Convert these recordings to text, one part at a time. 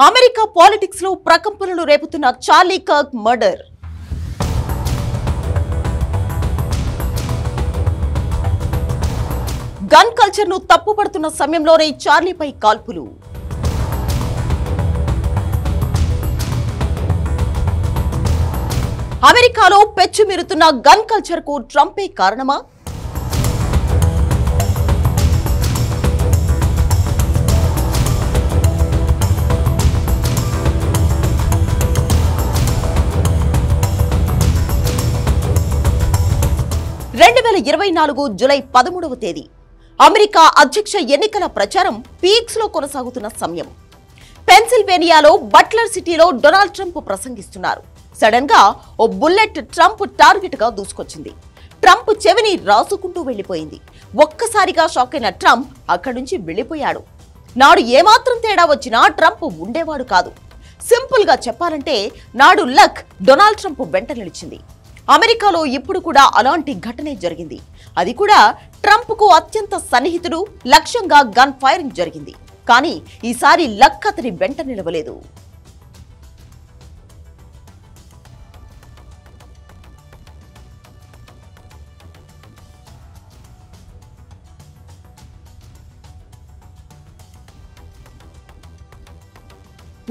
America politics లో ప్రకంపనలు రేపుతున్న Charlie Kirk murder. Gun culture ను తప్పుపడుతున్న సమయంలోనే చార్లీపై కాల్పులు. అమెరికాలో పెచ్చుమిరుతున్న గన్ కల్చర్ కు ట్రంపే కారణమా? జూలై 13వ తేదీ అమెరికా అధ్యక్ష ఎన్నికల ప్రచారం పీక్స్ లో కొనసాగుతున్న సమయం. పెన్సిల్వేనియాలో బట్లర్ సిటీలో డొనాల్డ్ ట్రంప్ ప్రసంగిస్తున్నారు. సడన్ గా ఓ బుల్లెట్ ట్రంప్ టార్గెట్ గా దూసుకొచ్చింది. ట్రంప్ చెవిని రాసుకుంటూ వెళ్లిపోయింది. ఒక్కసారిగా షాక్ అయిన ట్రంప్ అక్కడి నుంచి వెళ్లిపోయాడు. నాడు ఏమాత్రం తేడా వచ్చినా ట్రంప్ ఉండేవాడు కాదు. సింపుల్ గా చెప్పాలంటే నాడు లక్ డొనాల్డ్ ట్రంప్ వెంట నిలిచింది. అమెరికాలో ఇప్పుడు కూడా అలాంటి ఘటనే జరిగింది. అది కూడా ట్రంప్ కు అత్యంత సన్నిహితుడు లక్ష్యంగా గన్ ఫైరింగ్ జరిగింది. కానీ ఈసారి లక్ అతని వెంట నిలవలేదు.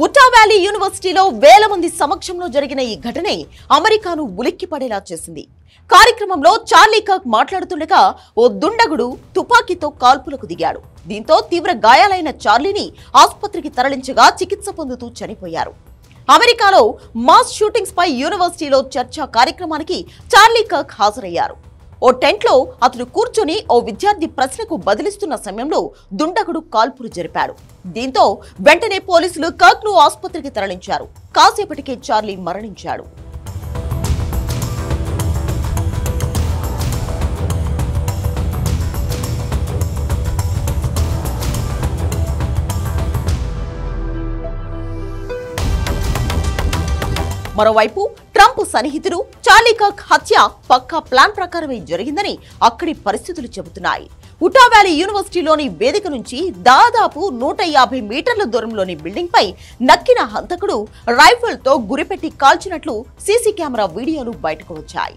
ఉటా వ్యాలీ యూనివర్సిటీలో వేల మంది సమక్షంలో జరిగిన ఈ ఘటనే అమెరికాను ఉలిక్కిపడేలా చేసింది. కార్యక్రమంలో చార్లీ కర్క్ మాట్లాడుతుండగా ఓ దుండగుడు తుపాకీతో కాల్పులకు దిగాడు. దీంతో తీవ్ర గాయాలైన చార్లీని ఆసుపత్రికి తరలించగా చికిత్స పొందుతూ చనిపోయారు. అమెరికాలో మాస్ షూటింగ్స్ పై యూనివర్సిటీలో చర్చా కార్యక్రమానికి చార్లీ కర్క్ హాజరయ్యారు. ఓ టెంట్ లో అతను కూర్చొని ఓ విద్యార్థి ప్రశ్నకు బదిలిస్తున్న సమయంలో దుండగుడు కాల్పులు జరిపాడు. దీంతో వెంటనే పోలీసులు కర్క్ ను ఆసుపత్రికి తరలించారు. కాసేపటికే చార్లీ మరణించాడు. మరోవైపు ట్రంప్ సన్నిహితుడు చార్లీ కర్క్ హత్య పక్కా ప్లాన్ ప్రకారమే జరిగిందని అక్కడి పరిస్థితులు చెబుతున్నాయి. ఉటా వ్యాలీ యూనివర్సిటీలోని వేదిక నుంచి దాదాపు 150 మీటర్ల దూరంలోని బిల్డింగ్ పై నక్కిన హంతకుడు రైఫిల్ తో గురిపెట్టి కాల్చినట్లు సీసీ కెమెరా వీడియోలు బయటకు వచ్చాయి.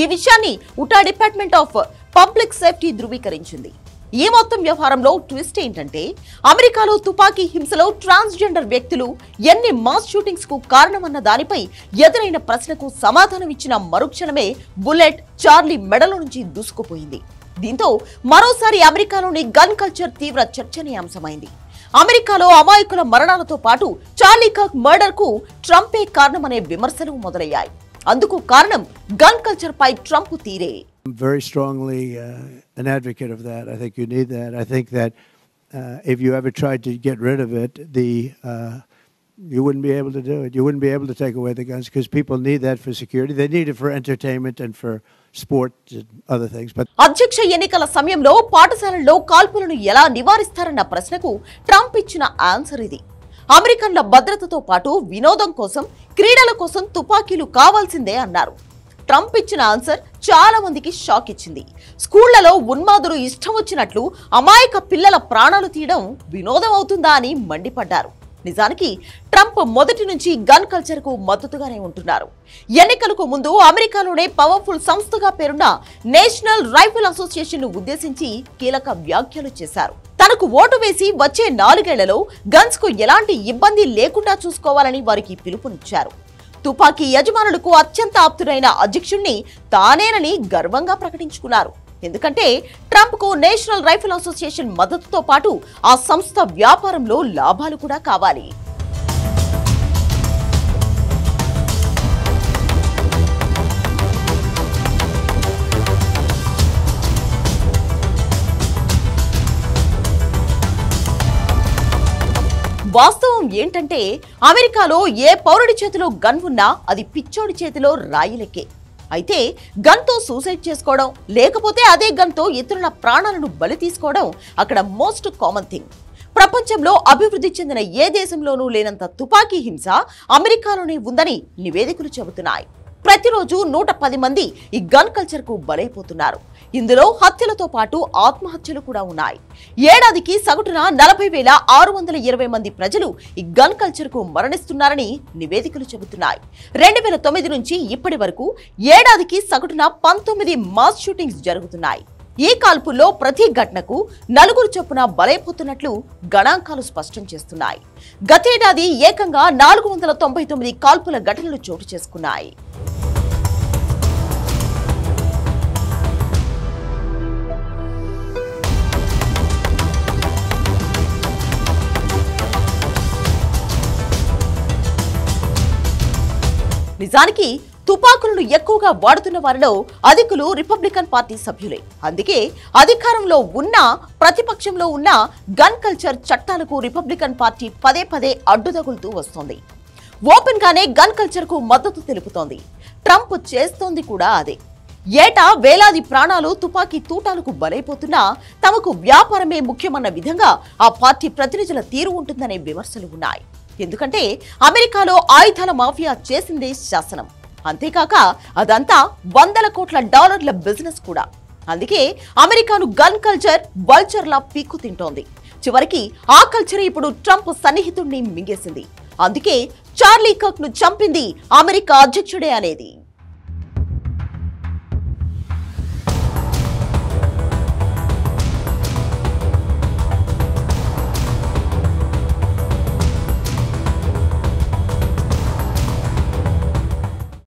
ఈ విషయాన్ని Utah department of public safety ధృవీకరించింది. ఈ మొత్తం వ్యవహారంలో ట్విస్ట్ ఏంటంటే అమెరికాలో తుపాకీ హింసలో ట్రాన్స్జెండర్ వ్యక్తులు ఎన్ని మాస్ షూటింగ్స్ కు కారణమన్న దానిపై ఎదురైన ప్రశ్నకు సమాధానం ఇచ్చిన మరుక్షణమే బుల్లెట్ చార్లీ మెడలో నుంచి దూసుకుపోయింది. దీంతో మరోసారి అమెరికాలోని గన్ కల్చర్ తీవ్ర చర్చనీయాంశమైంది. అమెరికాలో అమాయకుల మరణాలతో పాటు చార్లీ కర్క్ మర్డర్ కు ట్రంపే కారణమనే విమర్శలు మొదలయ్యాయి. అందుకు కారణం గన్ కల్చర్ పై ట్రంప్ తీరే. I'm very strongly an advocate of that. I think you need that. I think that if you ever tried to get rid of it, you wouldn't be able to do it. You wouldn't be able to take away the guns because people need that for security. They need it for entertainment and for sport and other things. But అధ్యక్ష ఎన్నికల సమయంలో పాఠశాలల్లో కాల్పులను ఎలా నివారిస్తారన్న ప్రశ్నకు Trump ఇచ్చిన answer ఇది. అమెరికన్ల భద్రతతో పాటు వినోదం కోసం, క్రీడల కోసం తుపాకీలు కావాల్సిందే అన్నారు. ట్రంప్ ఇచ్చిన ఆన్సర్ చాలా మందికి షాక్ ఇచ్చింది. స్కూళ్లలో ఉన్మాదులు ఇష్టం వచ్చినట్లు అమాయక పిల్లల ప్రాణాలు తీయడం వినోదం అవుతుందా అని మండిపడ్డారు. నిజానికి ట్రంప్ మొదటి నుంచి గన్ కల్చర్ కు మద్దతుగానే ఉంటున్నారు. ఎన్నికలకు ముందు అమెరికాలోనే పవర్ఫుల్ సంస్థగా పేరున్న నేషనల్ రైఫిల్ అసోసియేషన్ ను ఉద్దేశించి కీలక వ్యాఖ్యలు చేశారు. తనకు ఓటు వేసి వచ్చే 4 ఏళ్లలో గన్స్ కు ఎలాంటి ఇబ్బంది లేకుండా చూసుకోవాలని వారికి పిలుపునిచ్చారు. తుపాకీ యజమానులకు అత్యంత ఆప్తుడైన అధ్యక్షుణ్ణి తానేనని గర్వంగా ప్రకటించుకున్నారు. ఎందుకంటే ట్రంప్ కు నేషనల్ రైఫిల్ అసోసియేషన్ మద్దతుతో పాటు ఆ సంస్థ వ్యాపారంలో లాభాలు కూడా కావాలి. వాస్తవం ఏంటంటే అమెరికాలో ఏ పౌరుడి చేతిలో గన్ ఉన్నా అది పిచ్చోడి చేతిలో రాయిలెక్కే. అయితే గన్తో సూసైడ్ చేసుకోవడం, లేకపోతే అదే గన్తో ఇతరుల ప్రాణాలను బలి తీసుకోవడం అక్కడ మోస్ట్ కామన్ థింగ్. ప్రపంచంలో అభివృద్ధి చెందిన ఏ దేశంలోనూ లేనంత తుపాకీ హింస అమెరికాలోనే ఉందని నివేదికలు చెబుతున్నాయి. ప్రతిరోజు 110 మంది ఈ గన్ కల్చర్ కు బలైపోతున్నారు. ఇందులో హత్యలతో పాటు ఆత్మహత్యలు కూడా ఉన్నాయి. ఏడాదికి సగటున 40,620 మంది ప్రజలు ఈ గన్ కల్చర్ కు మరణిస్తున్నారని నివేదికలు చెబుతున్నాయి. 2009 నుంచి ఇప్పటి వరకు ఏడాదికి సగటున 19 మాస్ షూటింగ్స్ జరుగుతున్నాయి. ఈ కాల్పుల్లో ప్రతి ఘటనకు 4 చొప్పున బలైపోతున్నట్లు గణాంకాలు స్పష్టం చేస్తున్నాయి. గతేడాది ఏకంగా 499 కాల్పుల ఘటనలు చోటు చేసుకున్నాయి. నిజానికి తుపాకులను ఎక్కువగా వాడుతున్న వారిలో అధికులు రిపబ్లికన్ పార్టీ సభ్యులే. అందుకే అధికారంలో ఉన్న ప్రతిపక్షంలో ఉన్న గన్ కల్చర్ చట్టాలకు రిపబ్లికన్ పార్టీ పదే పదే అడ్డుతగులుతూ వస్తోంది. ఓపెన్ గానే గన్ కల్చర్ కు మద్దతు తెలుపుతోంది. ట్రంప్ చేస్తోంది కూడా అదే. ఏటా వేలాది ప్రాణాలు తుపాకీ తూటాలకు బలైపోతున్నా తమకు వ్యాపారమే ముఖ్యమన్న విధంగా ఆ పార్టీ ప్రతినిధుల తీరు ఉంటుందనే విమర్శలు ఉన్నాయి. ఎందుకంటే అమెరికాలో ఆయుధాల మాఫియా చేసిందే శాసనం. అంతేకాక అదంతా $100 కోట్ల బిజినెస్ కూడా. అందుకే అమెరికాను గన్ కల్చర్ వల్చర్లా పీక్కు తింటోంది. చివరికి ఆ కల్చర్ ఇప్పుడు ట్రంప్ సన్నిహితుడిని మింగేసింది. అందుకే చార్లీ కర్క్ ను చంపింది అమెరికా అధ్యక్షుడే అనేది.